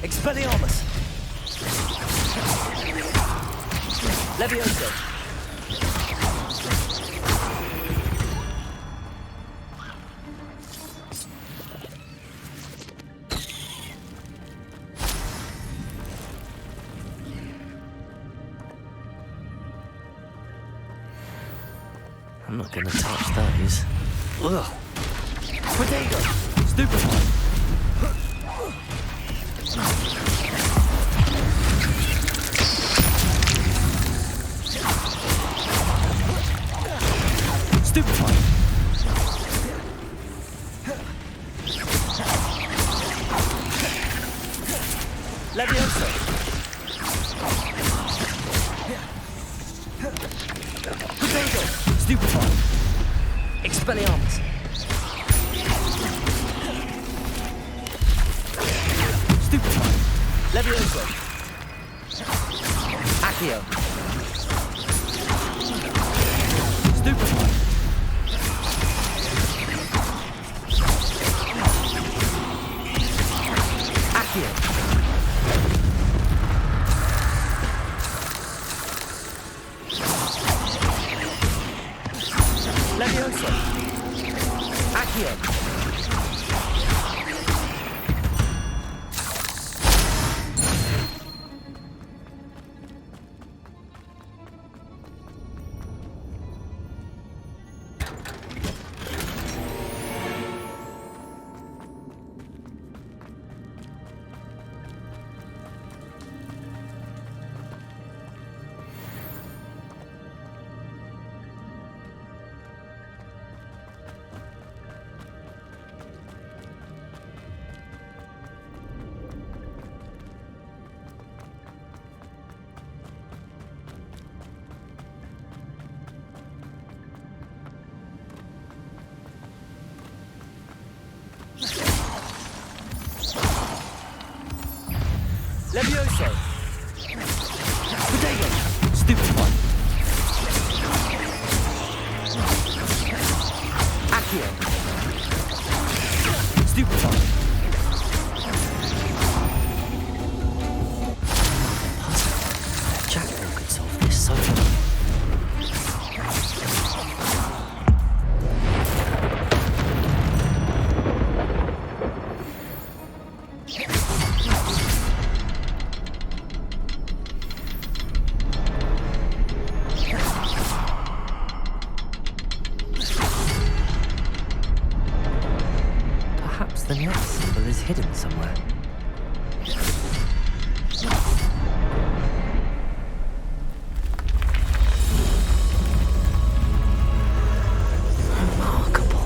Expelliarmus. Leviosa. I'm not gonna touch those. Ugh. Protego. Stupefy. Expelliarmus. Stupefy. Levioso. Accio. Stupefy. Accio. Levioso. Accio. Levioso. Potato. Stupefy. Accio. Stupefy. Jackal could solve this so well. The next symbol is hidden somewhere. Remarkable.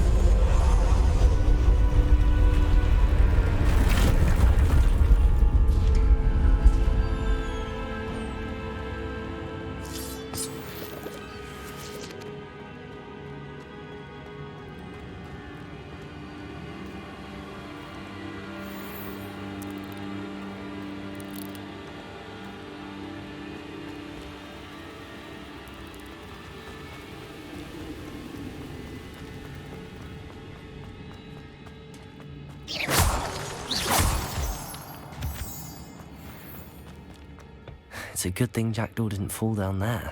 It's a good thing Jackdaw didn't fall down there.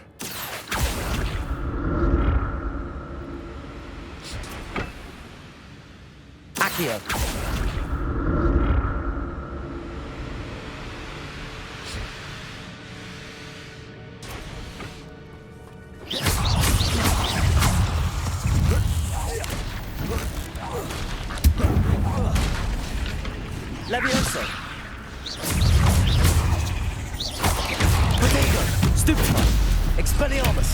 Accio. Levioso. Potato. Stupefy. Expelliarmus.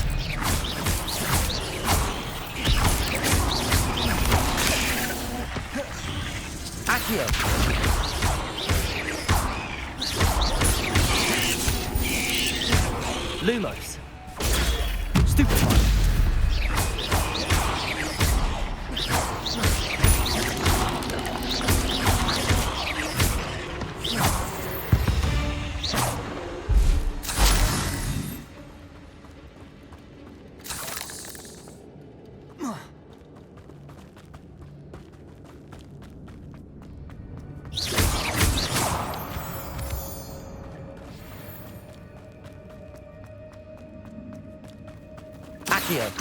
Accio. Lumos. Stupefy. Accio.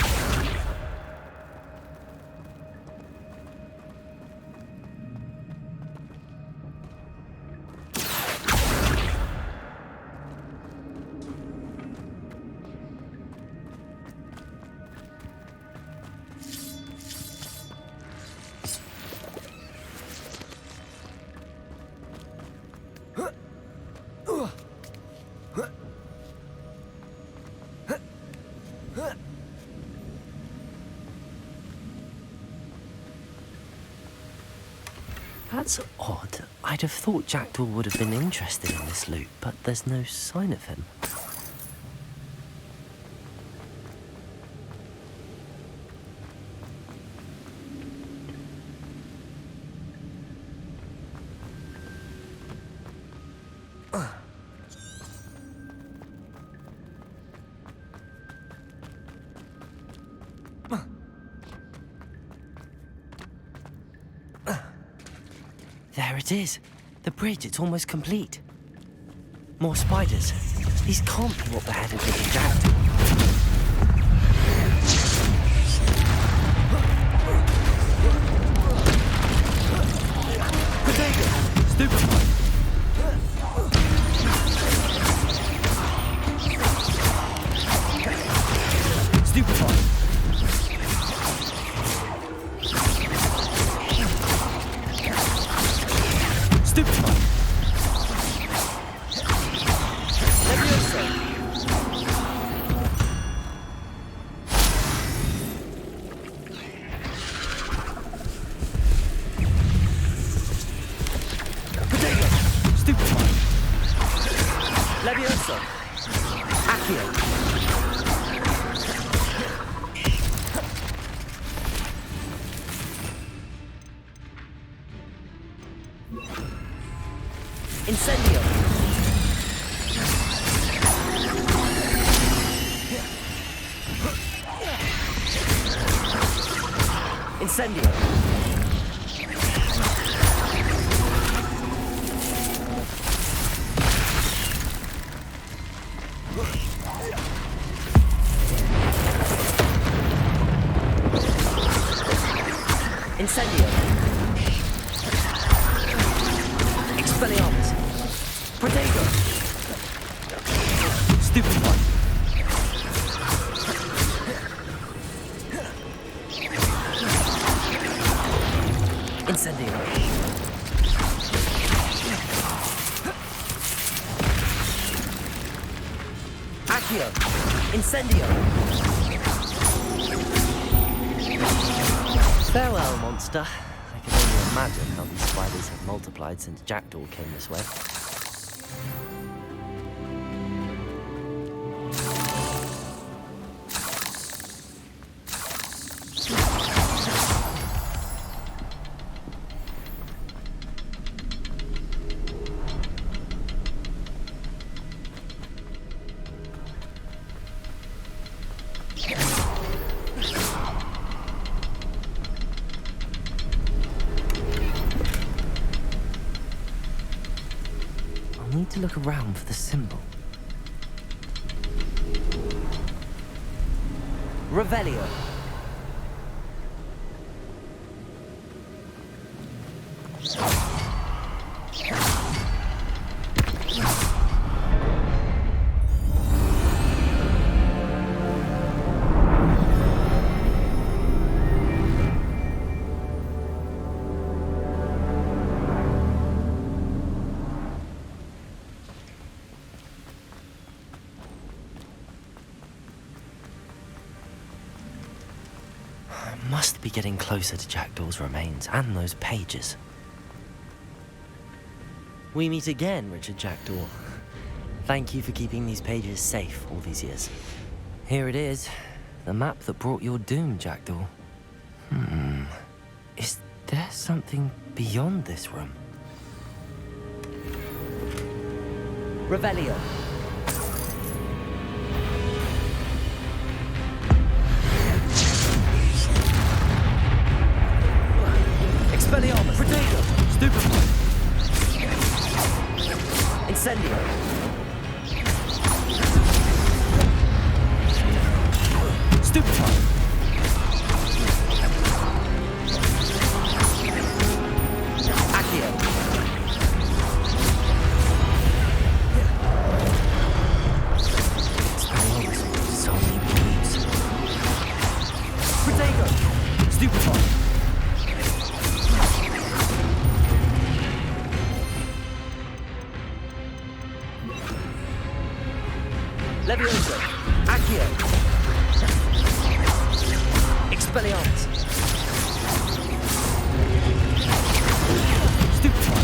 That's odd. I'd have thought Jackdaw would have been interested in this loot, but there's no sign of him. There it is. The bridge, it's almost complete. More spiders. These can't be what beheaded Richard Jackdaw. Stupefy! Stupefy! Stupefy! Leviosa! Potato! Stupefy! Leviosa! Accio! Incendio! Incendio! Incendio! Expelliarmus! Potato! Stupefy! Incendio! Accio! Incendio! Farewell, monster. I can only imagine how these spiders have multiplied since Jackdaw came this way. I need to look around for the symbol. Revelio. Must be getting closer to Jackdaw's remains and those pages. We meet again, Richard Jackdaw. Thank you for keeping these pages safe all these years. Here it is, the map that brought your doom, Jackdaw. Is there something beyond this room? Revelio. Expelliarmus! Potato! Stupefy! Incendio! Stupefy! Accio! Expelliarmus with so many moves. Potato! Stupefy! Leviosa! Accio! Expelliarmus! Stupefy!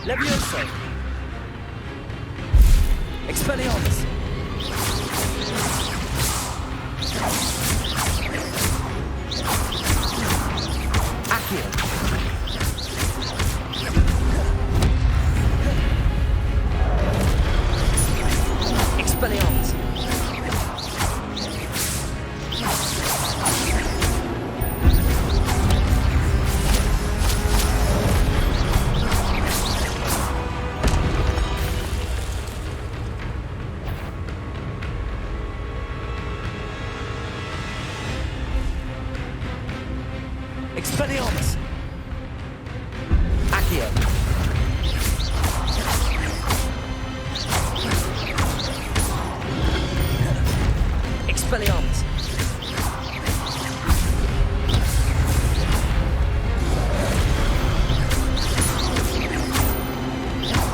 Leviosa! Expelliarmus! Expelliarmus! Accio! Expelliarmus!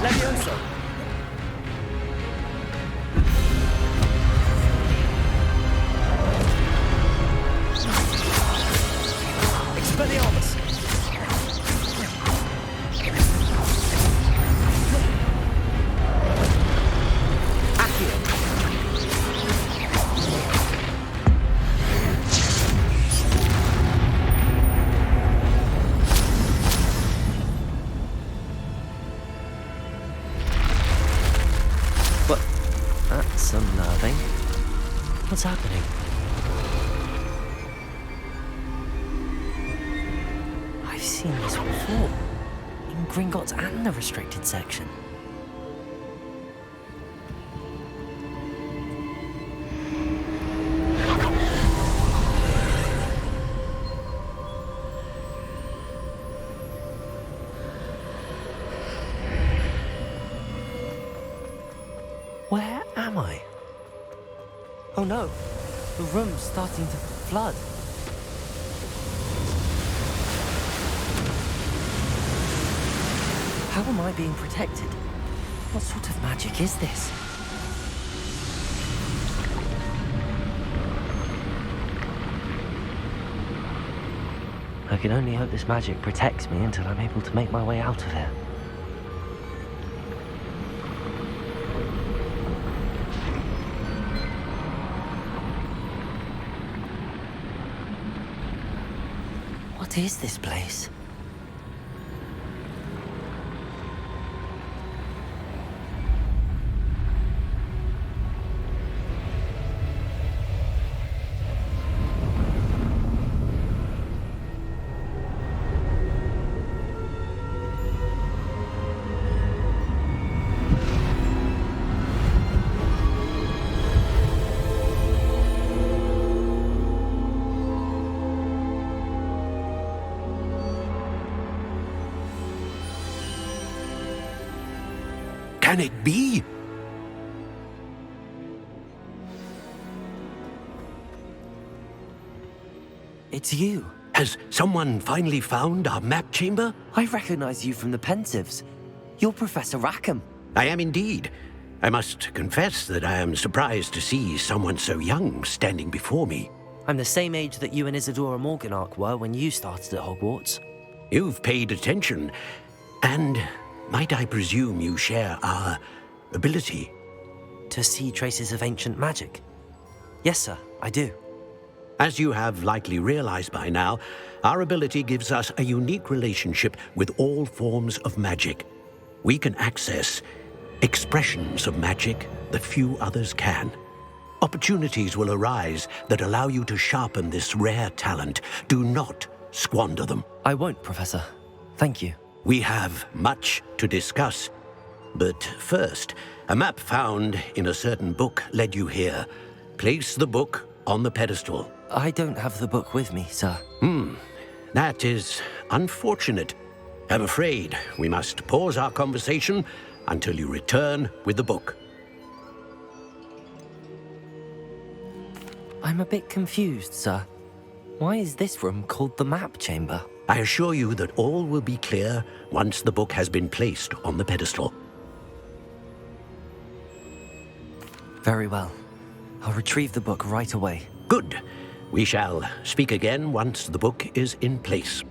Levioso! Expelliarmus! Accio! What? That's unnerving. What's happening? I've seen this before. In Gringotts and the restricted section. Where am I? Oh no, the room's starting to flood. How am I being protected? What sort of magic is this? I can only hope this magic protects me until I'm able to make my way out of here. What is this place? Can it be? It's you. Has someone finally found our map chamber? I recognize you from the Pensives. You're Professor Rackham. I am indeed. I must confess that I am surprised to see someone so young standing before me. I'm the same age that you and Isadora Morganach were when you started at Hogwarts. You've paid attention, and might I presume you share our ability? To see traces of ancient magic? Yes, sir, I do. As you have likely realized by now, our ability gives us a unique relationship with all forms of magic. We can access expressions of magic that few others can. Opportunities will arise that allow you to sharpen this rare talent. Do not squander them. I won't, Professor. Thank you. We have much to discuss. But first, a map found in a certain book led you here. Place the book on the pedestal. I don't have the book with me, sir. That is unfortunate. I'm afraid we must pause our conversation until you return with the book. I'm a bit confused, sir. Why is this room called the map chamber? I assure you that all will be clear once the book has been placed on the pedestal. Very well. I'll retrieve the book right away. Good. We shall speak again once the book is in place.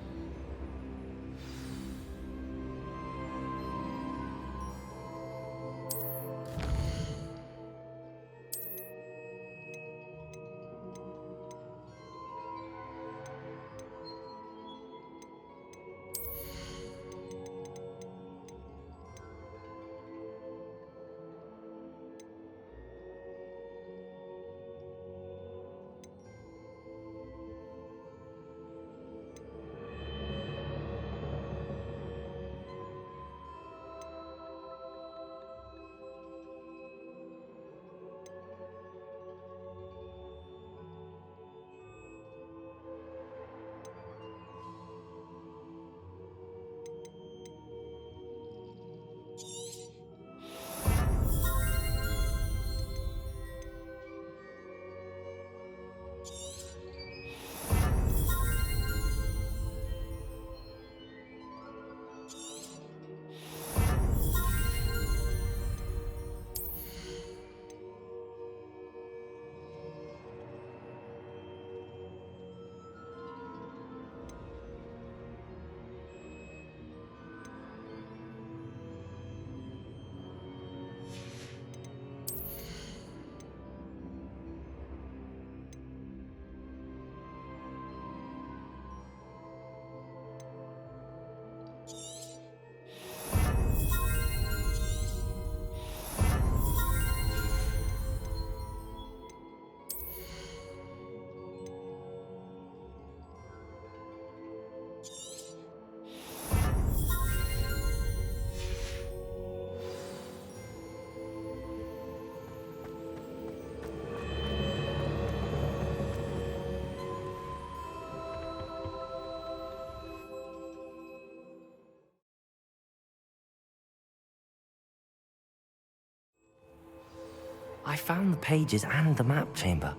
I found the pages and the map chamber.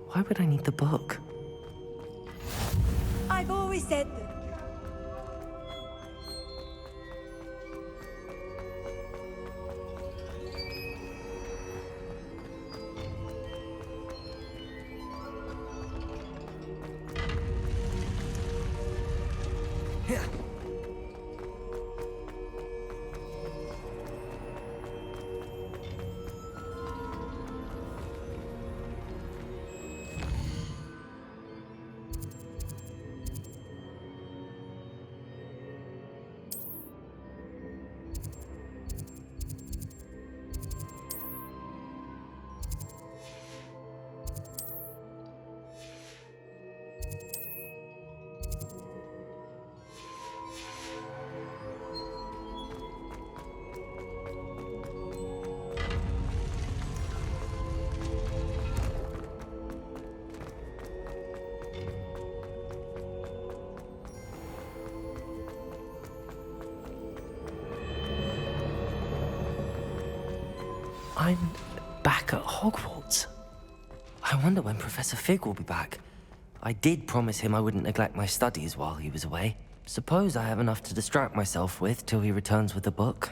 Why would I need the book? I've always said that. I'm back at Hogwarts. I wonder when Professor Fig will be back. I did promise him I wouldn't neglect my studies while he was away. Suppose I have enough to distract myself with till he returns with the book.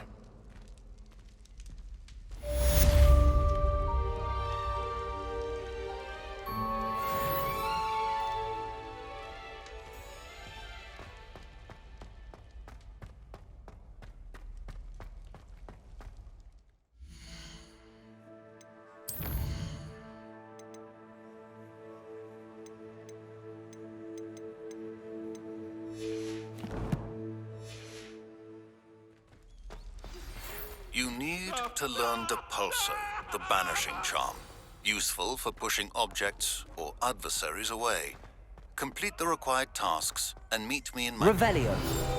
You need to learn Depulso, the banishing charm. Useful for pushing objects or adversaries away. Complete the required tasks and meet me in my... Revelio.